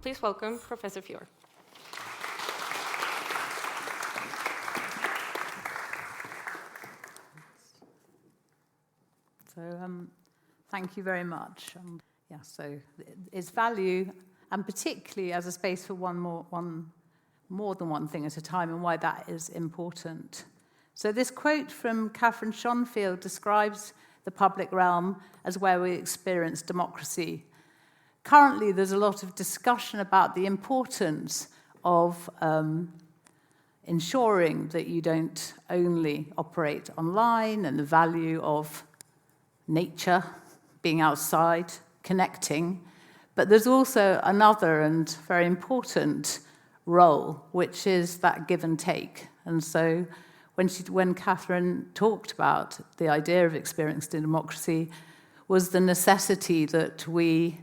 Please welcome Professor Fior. So thank you very much. So its value, and particularly as a space for more than one thing at a time, and why that is important. So this quote from Catherine Schonfield describes the public realm as where we experience democracy. Currently, there's a lot of discussion about the importance of ensuring that you don't only operate online, and the value of nature, being outside, connecting, but there's also another and very important role, which is that give and take. And so when Catherine talked about the idea of experiencing democracy, was the necessity that we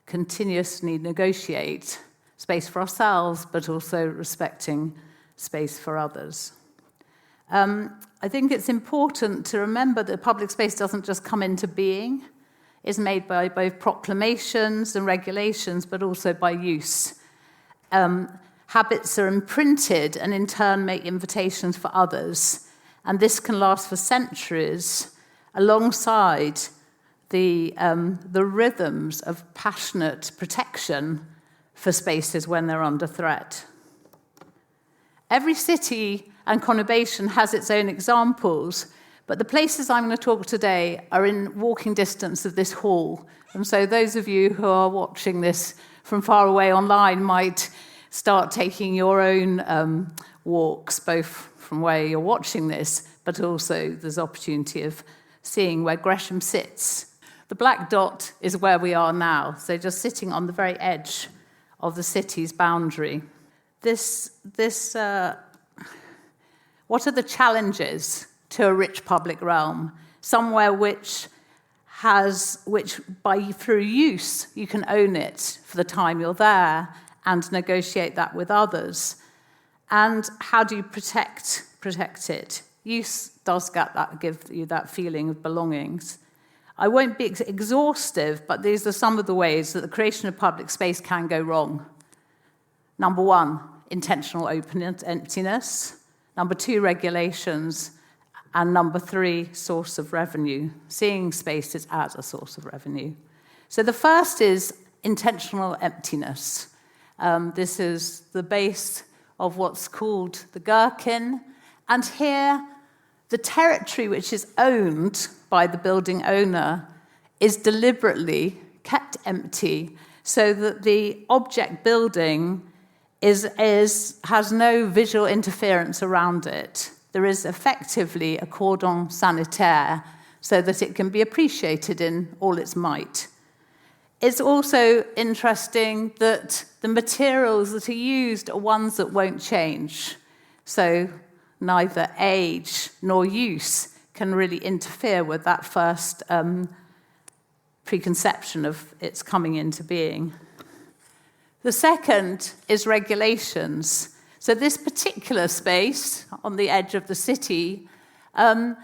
continuously negotiate space for ourselves, but also respecting space for others. I think it's important to remember that public space doesn't just come into being. It's made by both proclamations and regulations, but also by use. Habits are imprinted and in turn make invitations for others. And this can last for centuries alongside the rhythms of passionate protection for spaces when they're under threat. Every city and conurbation has its own examples, but the places I'm going to talk today are in walking distance of this hall. And so those of you who are watching this from far away online might start taking your own walks, both from where you're watching this, but also there's opportunity of seeing where Gresham sits. The black dot is where we are now, so just sitting on the very edge of the city's boundary. What are the challenges to a rich public realm? Somewhere which through use, you can own it for the time you're there and negotiate that with others. And how do you protect it? Use does give you that feeling of belongings. I won't be exhaustive, but these are some of the ways that the creation of public space can go wrong. Number one, intentional emptiness. Number two, regulations. And number three, source of revenue, seeing spaces as a source of revenue. So the first is intentional emptiness. This is the base of what's called the gherkin. And here, the territory which is owned by the building owner is deliberately kept empty so that the object building has no visual interference around it. There is effectively a cordon sanitaire so that it can be appreciated in all its might. It's also interesting that the materials that are used are ones that won't change. So neither age nor use can really interfere with that first preconception of its coming into being. The second is regulations. So this particular space on the edge of the city can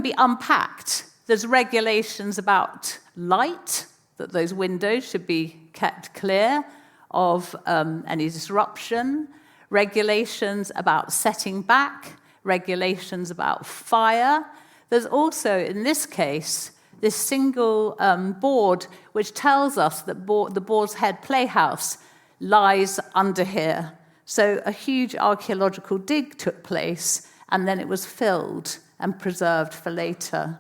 be unpacked. There's regulations about light, that those windows should be kept clear of any disruption, regulations about setting back, regulations about fire. There's also, in this case, this single board which tells us that the Boar's Head Playhouse lies under here. So a huge archaeological dig took place, and then it was filled and preserved for later.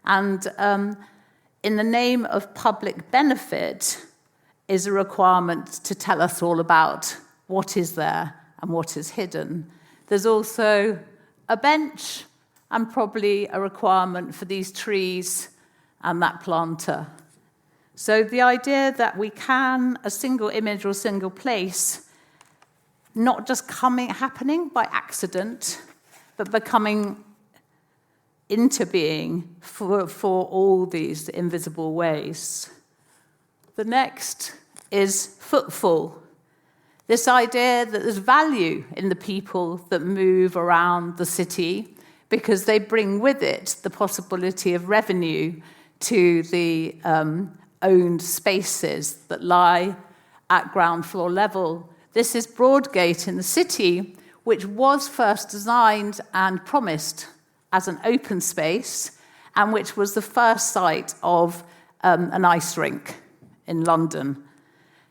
And in the name of public benefit is a requirement to tell us all about what is there and what is hidden. There's also a bench and probably a requirement for these trees and that planter. So the idea that we can, a single image or a single place, not just happening by accident, but becoming into being for all these invisible ways. The next is footfall. This idea that there's value in the people that move around the city because they bring with it the possibility of revenue to the owned spaces that lie at ground floor level. This is Broadgate in the city, which was first designed and promised as an open space, and which was the first site of an ice rink in London.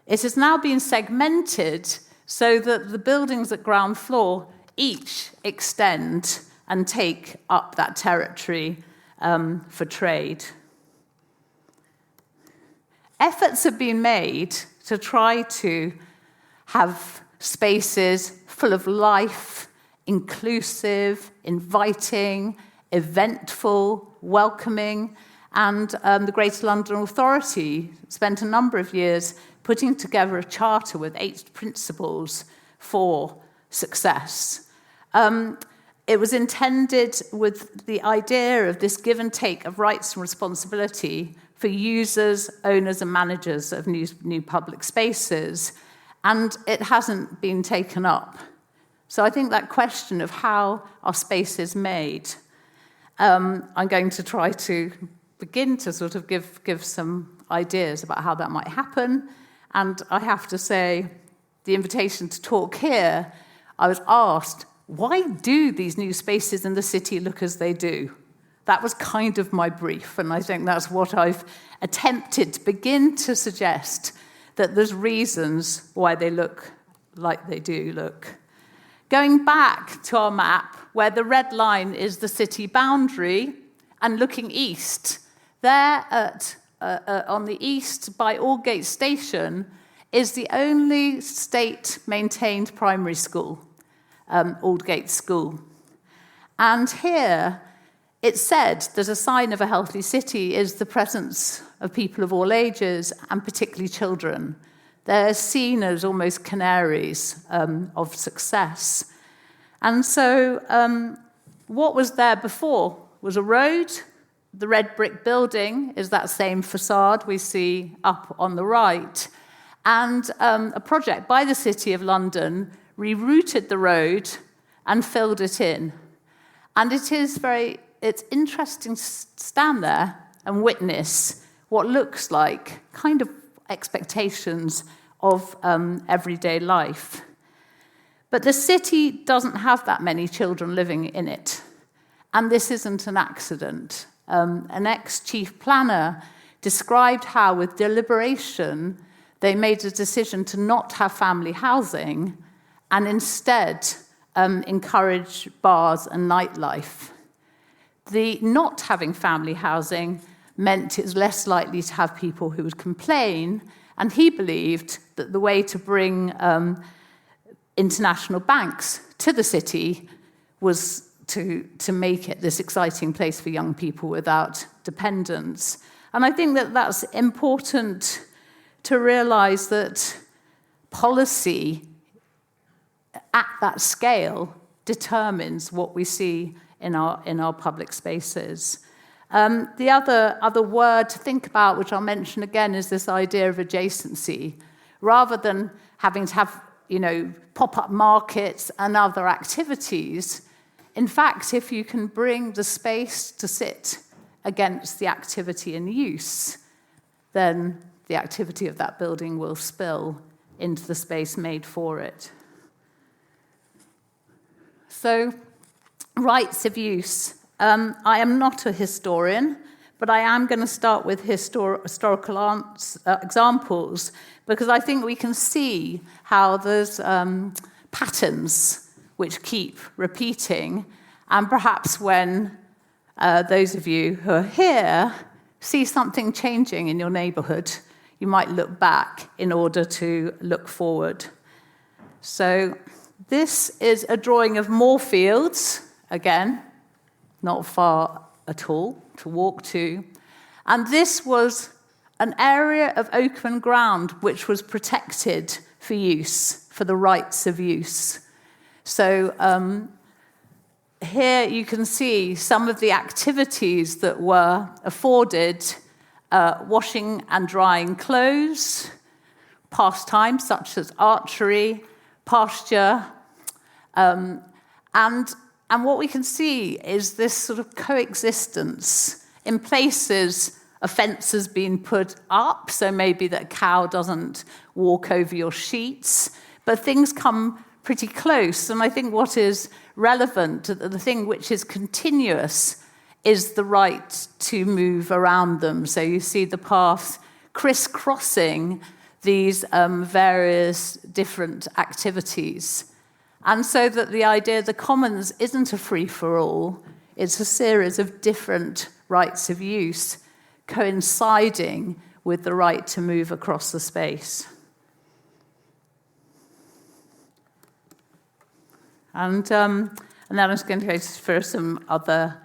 It has now been segmented so that the buildings at ground floor each extend and take up that territory for trade. Efforts have been made to try to have spaces full of life, inclusive, inviting, eventful, welcoming, and the Greater London Authority spent a number of years putting together a charter with 8 principles for success. It was intended with the idea of this give and take of rights and responsibility for users, owners, and managers of new public spaces, and it hasn't been taken up. So I think that question of how are spaces made, I'm going to try to begin to sort of give some ideas about how that might happen. And I have to say, the invitation to talk here, I was asked, why do these new spaces in the city look as they do? That was kind of my brief, and I think that's what I've attempted to begin to suggest, that there's reasons why they look like they do look. Going back to our map, where the red line is the city boundary, and looking east, there on the east by Aldgate Station is the only state-maintained primary school, Aldgate School. And here it said that a sign of a healthy city is the presence of people of all ages, and particularly children. They're seen as almost canaries of success. And so what was there before was a road. The red brick building is that same facade we see up on the right. And a project by the City of London rerouted the road and filled it in. And it's interesting to stand there and witness what looks like kind of expectations of everyday life. But the city doesn't have that many children living in it. And this isn't an accident. An ex-chief planner described how, with deliberation, they made a decision to not have family housing and instead encourage bars and nightlife. The not having family housing meant it was less likely to have people who would complain, and he believed that the way to bring international banks to the city was to make it this exciting place for young people without dependence. And I think that that's important to realize that policy at that scale determines what we see in our public spaces. The other word to think about, which I'll mention again, is this idea of adjacency. Rather than having to have, pop-up markets and other activities, in fact, if you can bring the space to sit against the activity in use, then the activity of that building will spill into the space made for it. So, rights of use. I am not a historian, but I am going to start with historical examples, because I think we can see how there's patterns which keep repeating, and perhaps when those of you who are here see something changing in your neighbourhood, you might look back in order to look forward. So this is a drawing of Moorfields, again, not far at all to walk to. And this was an area of open ground which was protected for use, for the rights of use. So here you can see some of the activities that were afforded: washing and drying clothes, pastimes such as archery, pasture, and what we can see is this sort of coexistence in places a fence has been put up, so maybe that cow doesn't walk over your sheets, but things come pretty close. And I think what is relevant, the thing which is continuous, is the right to move around them. So you see the path crisscrossing these various different activities. And so that the idea the commons isn't a free-for-all, it's a series of different rights of use coinciding with the right to move across the space. And then I'm just going to go for some other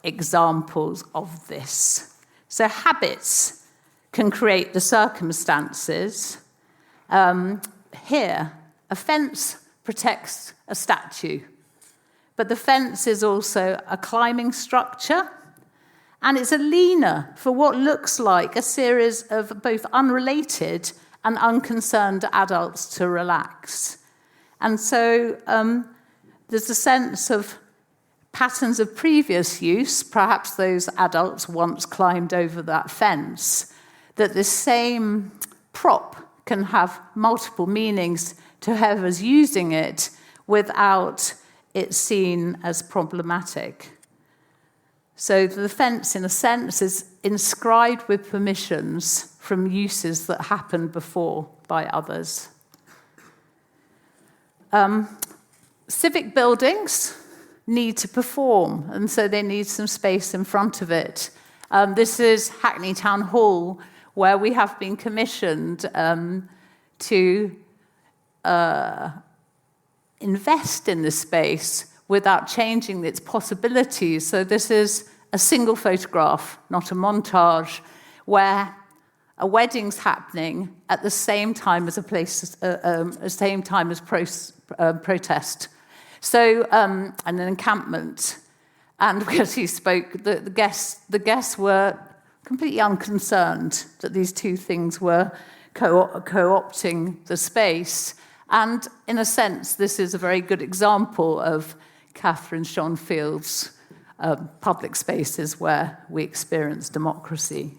examples of this. So habits can create the circumstances. Here, a fence protects a statue, but the fence is also a climbing structure, and it's a leaner for what looks like a series of both unrelated and unconcerned adults to relax. And so there's a sense of patterns of previous use, perhaps those adults once climbed over that fence, that this same prop can have multiple meanings to whoever's using it without it seen as problematic. So the fence, in a sense, is inscribed with permissions from uses that happened before by others. Civic buildings need to perform, and so they need some space in front of it. This is Hackney Town Hall, where we have been commissioned to invest in this space without changing its possibilities. So this is a single photograph, not a montage, where a wedding's happening at the same time as protest. So an encampment, and as he spoke, the guests were completely unconcerned that these two things were co-opting the space. And in a sense, this is a very good example of Catherine Schonfield's public spaces where we experience democracy.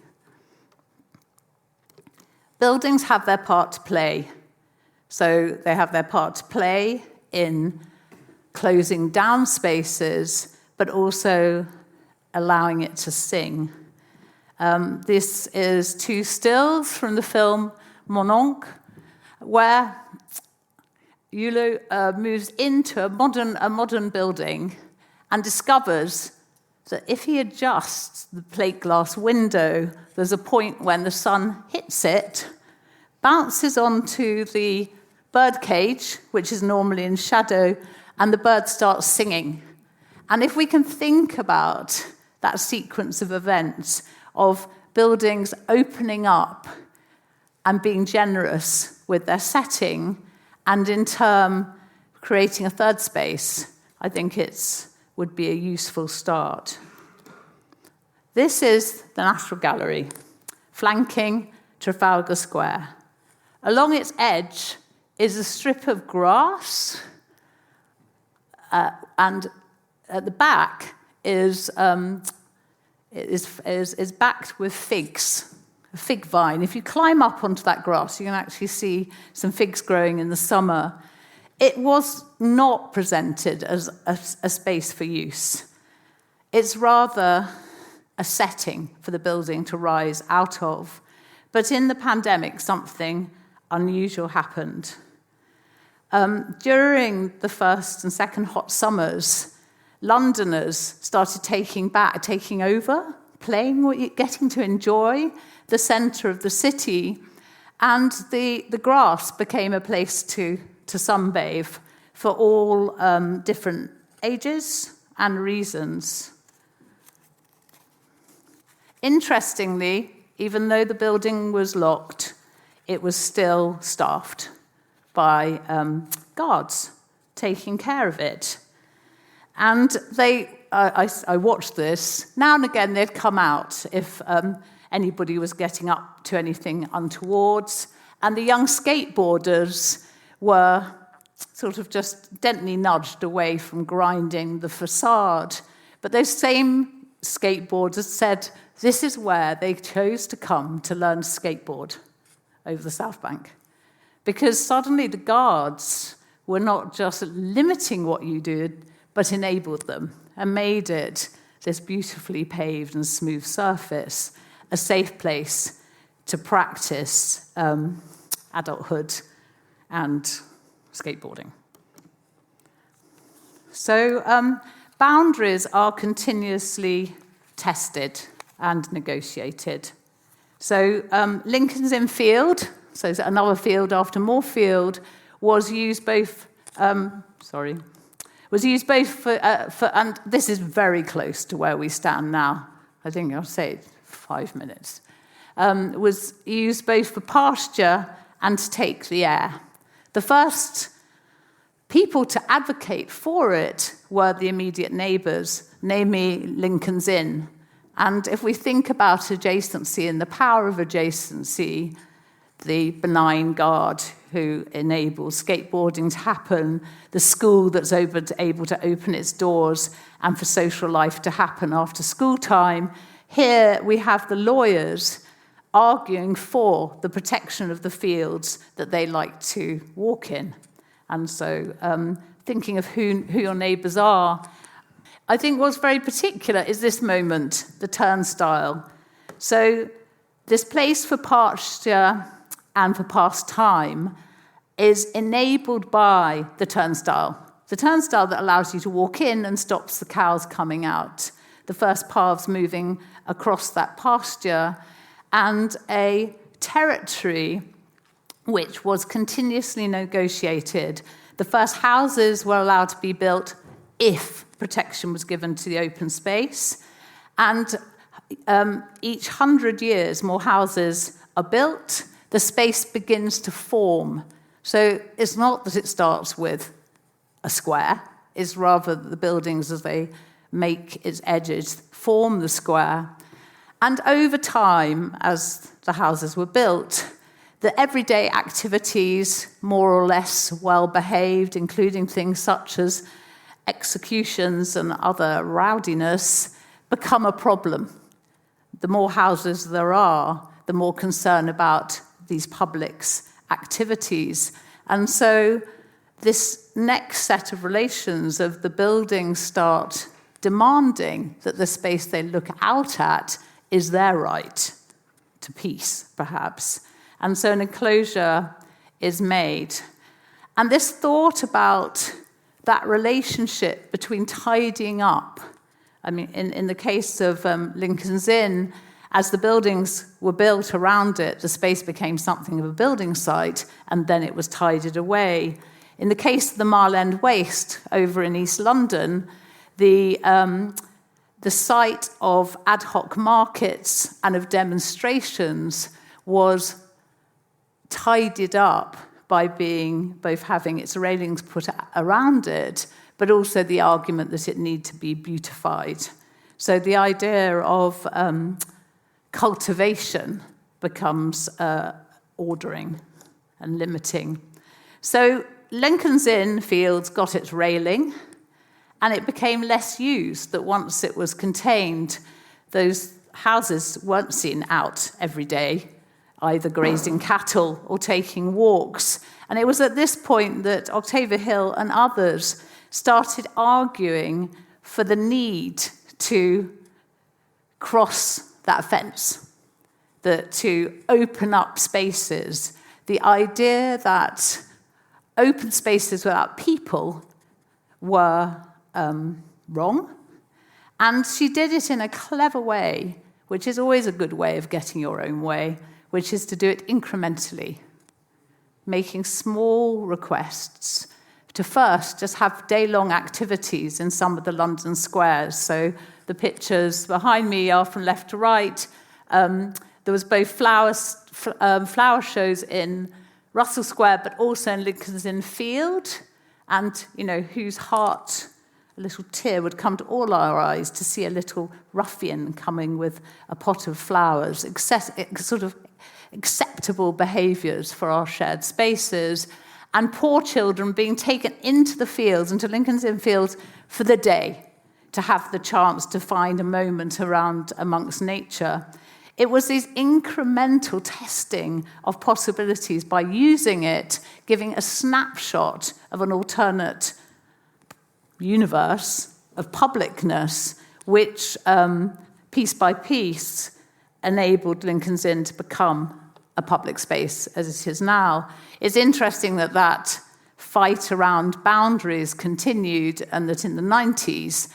Buildings have their part to play. So they have their part to play in closing down spaces, but also allowing it to sing. This is two stills from the film Mon Oncle, where Hulot moves into a modern building and discovers that if he adjusts the plate glass window, there's a point when the sun hits it, bounces onto the bird cage, which is normally in shadow, and the bird starts singing. And if we can think about that sequence of events, of buildings opening up and being generous with their setting, and in turn creating a third space, I think it would be a useful start. This is the National Gallery, flanking Trafalgar Square. Along its edge is a strip of grass, and at the back is backed with figs, a fig vine. If you climb up onto that grass, you can actually see some figs growing in the summer. It was not presented as a space for use. It's rather a setting for the building to rise out of. But in the pandemic, something unusual happened. During the first and second hot summers, Londoners started taking over, getting to enjoy the centre of the city, and the grass became a place to sunbathe for all different ages and reasons. Interestingly, even though the building was locked, it was still staffed by guards taking care of it. And I watched this. Now and again, they'd come out if anybody was getting up to anything untowards. And the young skateboarders were sort of just gently nudged away from grinding the facade. But those same skateboarders said this is where they chose to come to learn to skateboard, over the South Bank. Because suddenly the guards were not just limiting what you did, but enabled them and made it this beautifully paved and smooth surface, a safe place to practice adulthood and skateboarding. So boundaries are continuously tested and negotiated. So Lincoln's Inn Field, so another field after Moorfield, was used both for, and this is very close to where we stand now. I think I'll say 5 minutes. Was used both for pasture and to take the air. The first people to advocate for it were the immediate neighbours, namely Lincoln's Inn. And if we think about adjacency and the power of adjacency, the benign guard who enables skateboarding to happen, the school that's able to open its doors, and for social life to happen after school time, here we have the lawyers arguing for the protection of the fields that they like to walk in. And so thinking of who your neighbours are. I think what's very particular is this moment, the turnstile. So this place for pasture and for pastime is enabled by the turnstile that allows you to walk in and stops the cows coming out, the first paths moving across that pasture, and a territory which was continuously negotiated. The first houses were allowed to be built if protection was given to the open space, and each 100 years more houses are built, the space begins to form. So it's not that it starts with a square, it's rather the buildings as they make its edges form the square. And over time, as the houses were built, the everyday activities, more or less well-behaved, including things such as executions and other rowdiness, become a problem. The more houses there are, the more concern about these public's activities. And so this next set of relations of the buildings start demanding that the space they look out at is their right to peace, perhaps. And so an enclosure is made. And this thought about that relationship between tidying up, I mean, in the case of Lincoln's Inn, as the buildings were built around it, the space became something of a building site, and then it was tidied away. In the case of the Mile End Waste over in East London, the site of ad hoc markets and of demonstrations was tidied up by both having its railings put around it, but also the argument that it needed to be beautified. So the idea of cultivation becomes ordering and limiting. So Lincoln's Inn Fields got its railing, and it became less used, that once it was contained, those houses weren't seen out every day, either grazing cattle or taking walks. And it was at this point that Octavia Hill and others started arguing for the need to cross that fence, to open up spaces. The idea that open spaces without people were wrong. And she did it in a clever way, which is always a good way of getting your own way, which is to do it incrementally, making small requests to first just have day-long activities in some of the London squares. So the pictures behind me are from left to right. There was both flower shows in Russell Square, but also in Lincoln's Inn Field, and whose heart, a little tear would come to all our eyes to see a little ruffian coming with a pot of flowers, sort of acceptable behaviours for our shared spaces, and poor children being taken into the fields, into Lincoln's Inn Fields, for the day. to have the chance to find a moment around amongst nature. It was this incremental testing of possibilities by using it, giving a snapshot of an alternate universe of publicness, which piece by piece enabled Lincoln's Inn to become a public space as it is now. It's interesting that that fight around boundaries continued, and that in the 90s,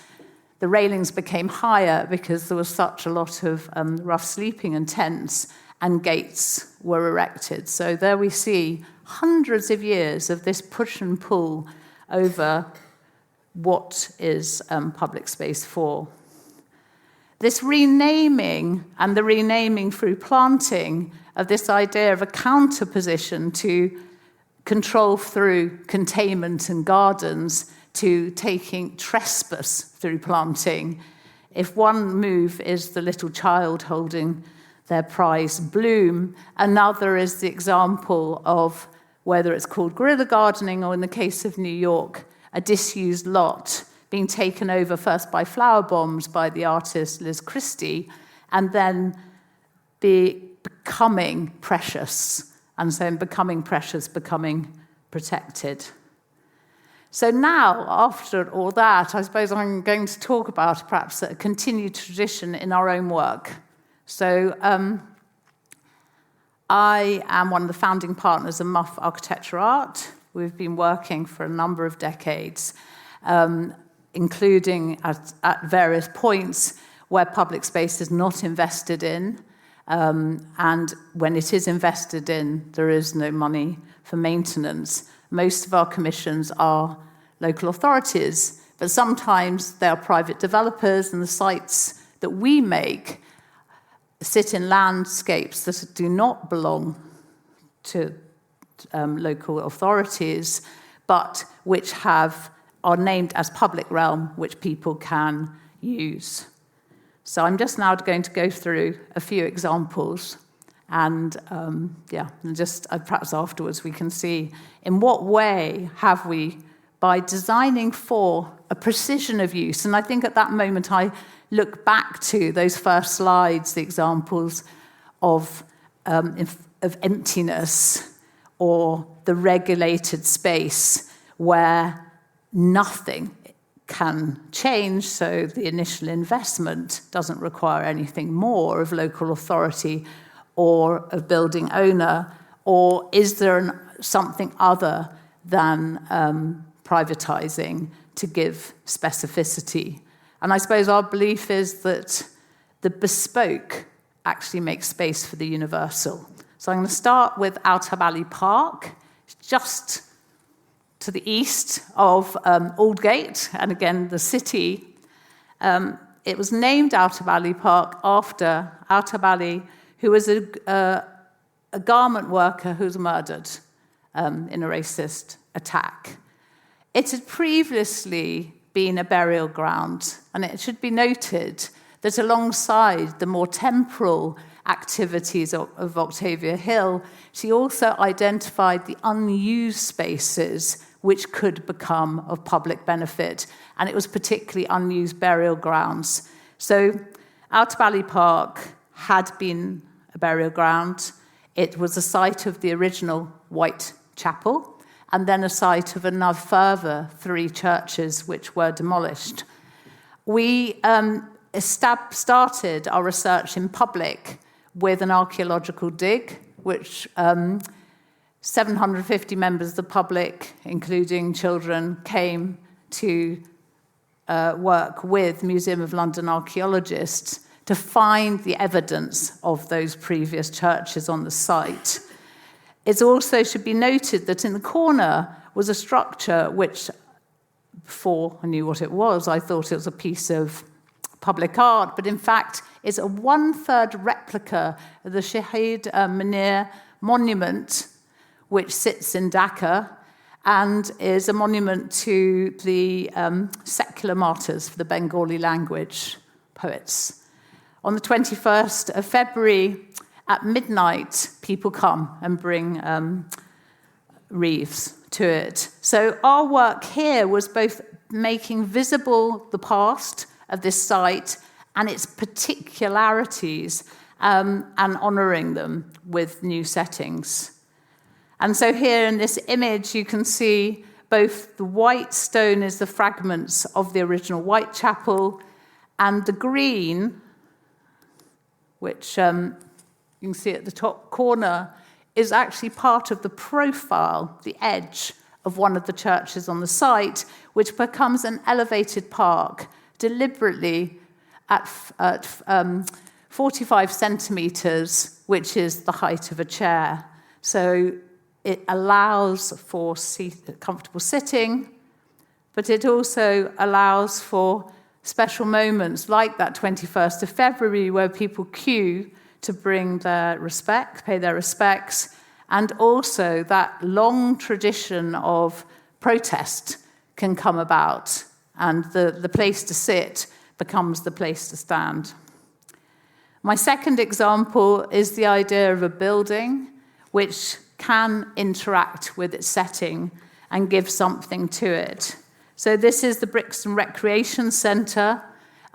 the railings became higher because there was such a lot of rough sleeping and tents, and gates were erected. So there we see hundreds of years of this push and pull over what is public space for. This renaming, and the renaming through planting, of this idea of a counterposition to control through containment and gardens, to taking trespass through planting. If one move is the little child holding their prized bloom, another is the example of, whether it's called guerrilla gardening or in the case of New York, a disused lot being taken over first by flower bombs by the artist Liz Christie, and then becoming precious, and so in becoming precious, becoming protected. So now, after all that, I suppose I'm going to talk about perhaps a continued tradition in our own work. So I am one of the founding partners of Muff Architecture Art. We've been working for a number of decades, including at various points where public space is not invested in. And when it is invested in, there is no money for maintenance. Most of our commissions are local authorities, but sometimes they are private developers, and the sites that we make sit in landscapes that do not belong to local authorities, but which are named as public realm, which people can use. So I'm just now going to go through a few examples, and perhaps afterwards we can see in what way have we, by designing for a precision of use. And I think at that moment I look back to those first slides, the examples of emptiness, or the regulated space where nothing can change, so the initial investment doesn't require anything more of local authority or of building owner, or is there something other than privatizing to give specificity? And I suppose our belief is that the bespoke actually makes space for the universal. So I'm going to start with Outer Valley Park, just to the east of Aldgate, and again, the city. It was named Outer Valley Park after Outer Valley, who was a garment worker who was murdered in a racist attack. It had previously been a burial ground, and it should be noted that alongside the more temporal activities of Octavia Hill, she also identified the unused spaces which could become of public benefit, and it was particularly unused burial grounds. So Outer Valley Park had been a burial ground. It was a site of the original White Chapel, and then a site of another further 3 churches which were demolished. We started our research in public with an archaeological dig, which 750 members of the public, including children, came to work with Museum of London archaeologists to find the evidence of those previous churches on the site. It also should be noted that in the corner was a structure which, before I knew what it was, I thought it was a piece of public art, but in fact is a 1/3 replica of the Shahid Munir monument, which sits in Dhaka and is a monument to the secular martyrs for the Bengali language poets. On the 21st of February, at midnight, people come and bring wreaths to it. So our work here was both making visible the past of this site and its particularities, and honouring them with new settings. And so here in this image, you can see both the white stone is the fragments of the original Whitechapel, and the green, which you can see at the top corner, is actually part of the profile, the edge of one of the churches on the site, which becomes an elevated park deliberately at 45 centimetres, which is the height of a chair. So it allows for comfortable sitting, but it also allows for special moments like that 21st of February where people queue to bring pay their respects, and also that long tradition of protest can come about, and the place to sit becomes the place to stand. My second example is the idea of a building which can interact with its setting and give something to it. So this is the Brixton Recreation Centre,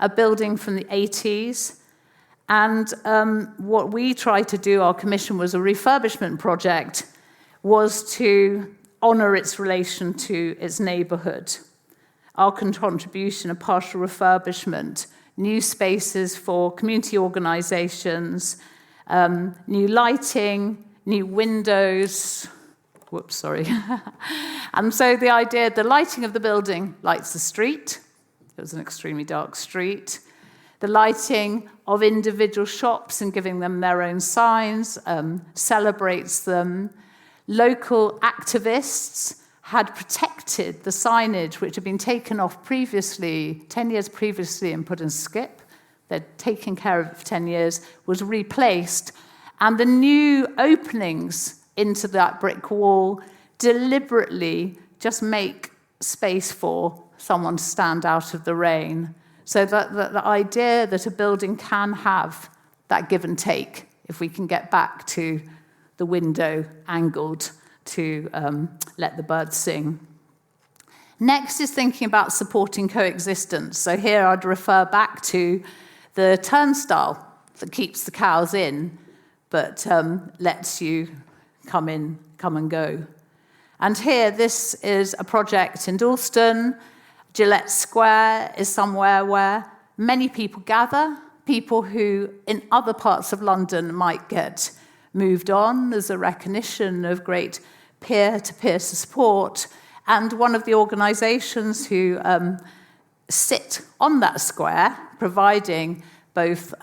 a building from the 80s. And what we tried to do, our commission was a refurbishment project, was to honour its relation to its neighbourhood. Our contribution, a partial refurbishment, new spaces for community organisations, new lighting, new windows. Whoops, sorry. And so the idea, the lighting of the building lights the street. It was an extremely dark street. The lighting of individual shops and giving them their own signs celebrates them. Local activists had protected the signage which had been taken off previously, 10 years previously, and put in skip. They'd taken care of it for 10 years, was replaced. And the new openings into that brick wall deliberately just make space for someone to stand out of the rain. So that the idea that a building can have that give and take, if we can get back to the window angled to let the birds sing. Next is thinking about supporting coexistence. So here I'd refer back to the turnstile that keeps the cows in, but lets you come and go. And here, this is a project in Dalston. Gillette Square is somewhere where many people gather, people who in other parts of London might get moved on. There's a recognition of great peer-to-peer support. And one of the organisations who sit on that square, providing both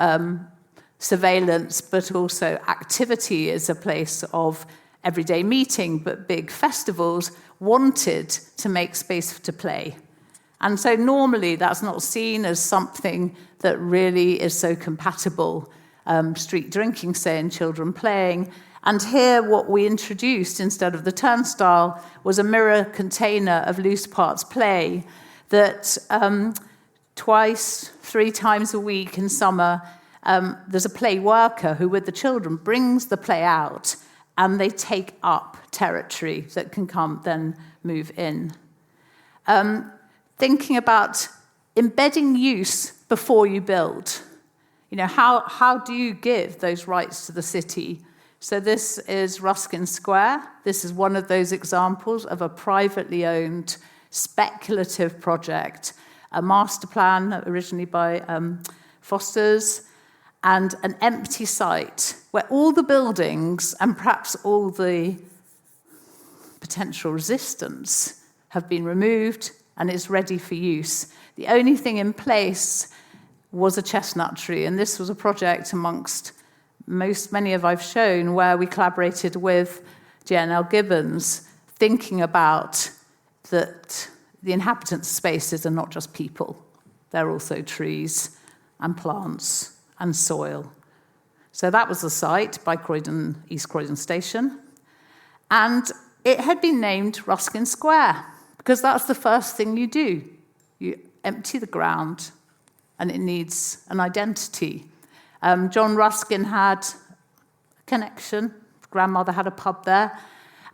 surveillance but also activity as a place of everyday meeting, but big festivals, wanted to make space to play. And so normally that's not seen as something that really is so compatible, street drinking, say, and children playing. And here what we introduced instead of the turnstile was a mirror container of loose parts play that 3 times a week in summer, there's a play worker who with the children brings the play out, and they take up territory that can then move in. Thinking about embedding use before you build. You know, how do you give those rights to the city? So this is Ruskin Square. This is one of those examples of a privately owned speculative project, a master plan originally by Foster's, and an empty site where all the buildings and perhaps all the potential resistance have been removed and is ready for use. The only thing in place was a chestnut tree, and this was a project amongst many of I've shown where we collaborated with JNL Gibbons, thinking about that the inhabitants' spaces are not just people, they're also trees and plants and soil. So that was the site by East Croydon Station, and it had been named Ruskin Square, because that's the first thing you do. You empty the ground, and it needs an identity. John Ruskin had a connection. Grandmother had a pub there.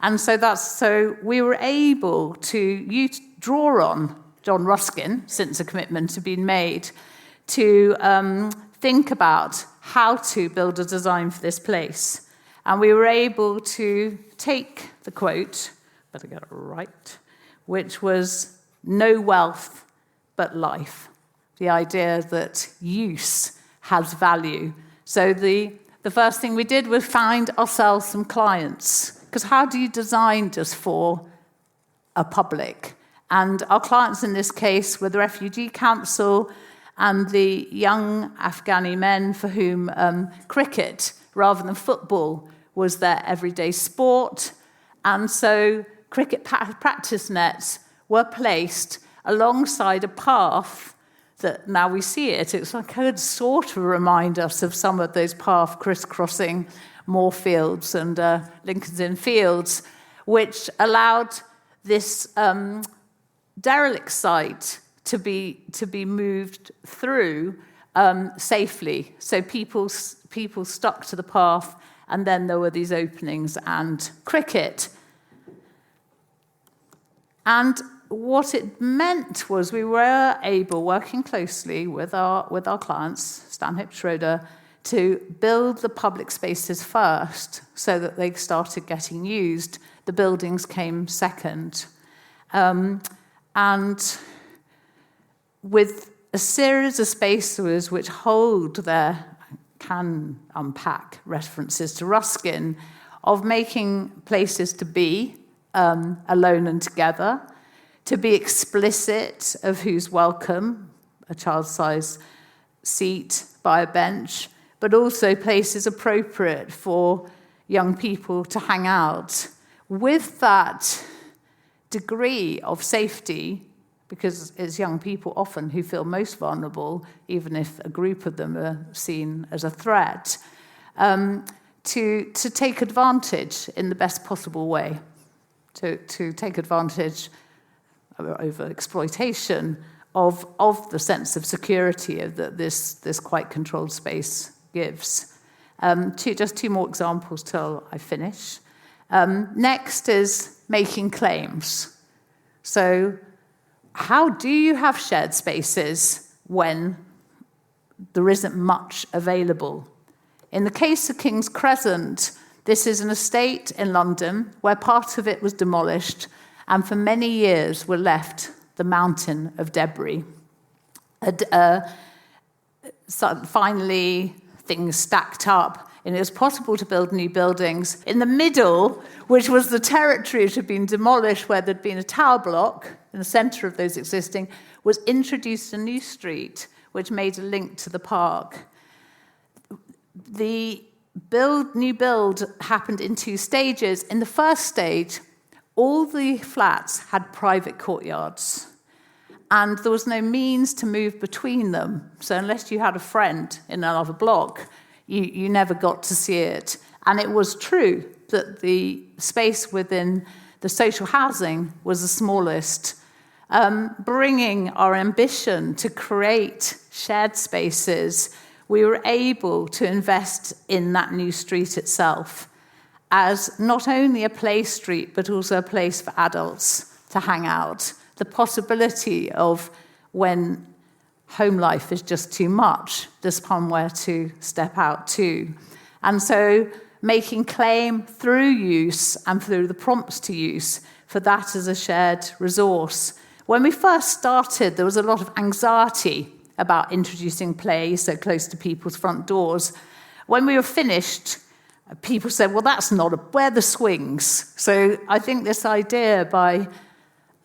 And so we were able to draw on John Ruskin, since a commitment had been made, to think about how to build a design for this place. And we were able to take the quote, better get it right, which was no wealth but life. The idea that use has value. So the first thing we did was find ourselves some clients. Because how do you design just for a public? And our clients in this case were the Refugee Council and the young Afghani men for whom cricket, rather than football, was their everyday sport. And so cricket practice nets were placed alongside a path that now we see it. It's like it sort of remind us of some of those paths crisscrossing Moorfields and Lincoln's Inn Fields, which allowed this derelict site to be moved through safely. So people stuck to the path, and then there were these openings and cricket. And what it meant was we were able, working closely with our clients, Stanhope Schroeder, to build the public spaces first so that they started getting used. The buildings came second. And with a series of spaces which can unpack references to Ruskin, of making places to be alone and together, to be explicit of who's welcome, a child-sized seat by a bench, but also places appropriate for young people to hang out with that degree of safety, because it's young people often who feel most vulnerable, even if a group of them are seen as a threat, to take advantage in the best possible way, to take advantage over exploitation of the sense of security that this quite controlled space gives. Just two more examples till I finish. Next is making claims. So how do you have shared spaces when there isn't much available? In the case of King's Crescent, this is an estate in London where part of it was demolished, and for many years were left the mountain of debris. Finally, things stacked up, and it was possible to build new buildings. In the middle, which was the territory which had been demolished, where there'd been a tower block, in the centre of those existing, was introduced a new street, which made a link to the park. The new build happened in two stages. In the first stage, all the flats had private courtyards, and there was no means to move between them. So unless you had a friend in another block, you never got to see it. And it was true that the space within the social housing was the smallest, bringing our ambition to create shared spaces. We were able to invest in that new street itself as not only a play street, but also a place for adults to hang out. The possibility of, when home life is just too much, there's somewhere to step out to. And so making claim through use and through the prompts to use for that as a shared resource. When we first started, there was a lot of anxiety about introducing play so close to people's front doors. When we were finished, people said, well, that's not where the swings. So I think this idea by,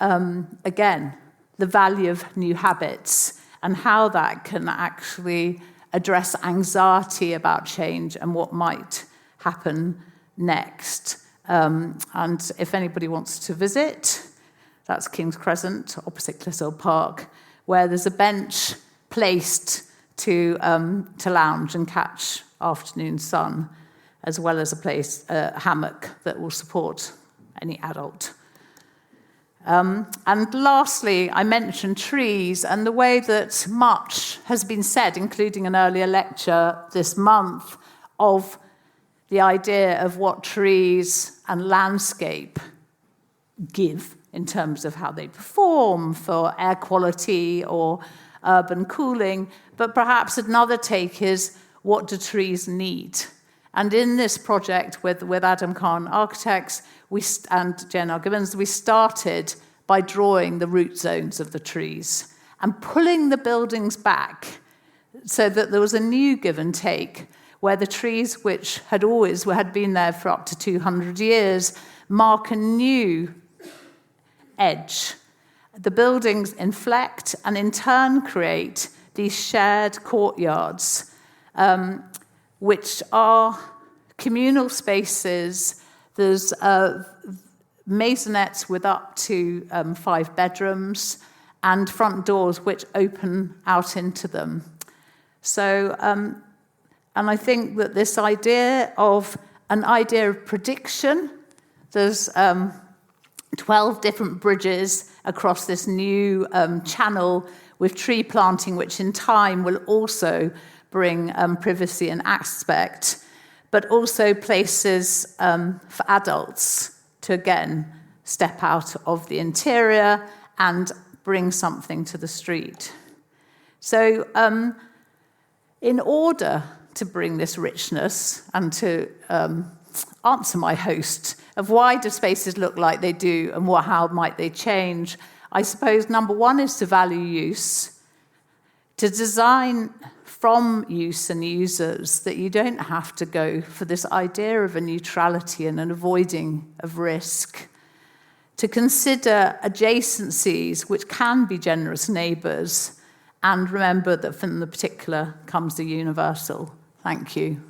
again, the value of new habits and how that can actually address anxiety about change and what might happen next. And if anybody wants to visit, that's King's Crescent, opposite Clissold Park, where there's a bench placed to lounge and catch afternoon sun, as well as a hammock that will support any adult. And lastly, I mentioned trees and the way that much has been said, including an earlier lecture this month, of the idea of what trees and landscape give in terms of how they perform for air quality or urban cooling, but perhaps another take is, what do trees need? And in this project with Adam Kahn Architects and Jen R. Gibbons, we started by drawing the root zones of the trees and pulling the buildings back so that there was a new give and take where the trees, which had been there for up to 200 years, mark a new edge. The buildings inflect and in turn create these shared courtyards, which are communal spaces. There's maisonettes with up to 5 bedrooms and front doors which open out into them. So, and I think that this idea of prediction, there's 12 different bridges across this new channel with tree planting, which in time will also bring privacy and aspect, but also places for adults to, again, step out of the interior and bring something to the street. So in order to bring this richness and to answer my host of why do spaces look like they do and how might they change, I suppose number one is to value use, to design from use and users that you don't have to go for this idea of a neutrality and an avoiding of risk, to consider adjacencies which can be generous neighbours, and remember that from the particular comes the universal. Thank you.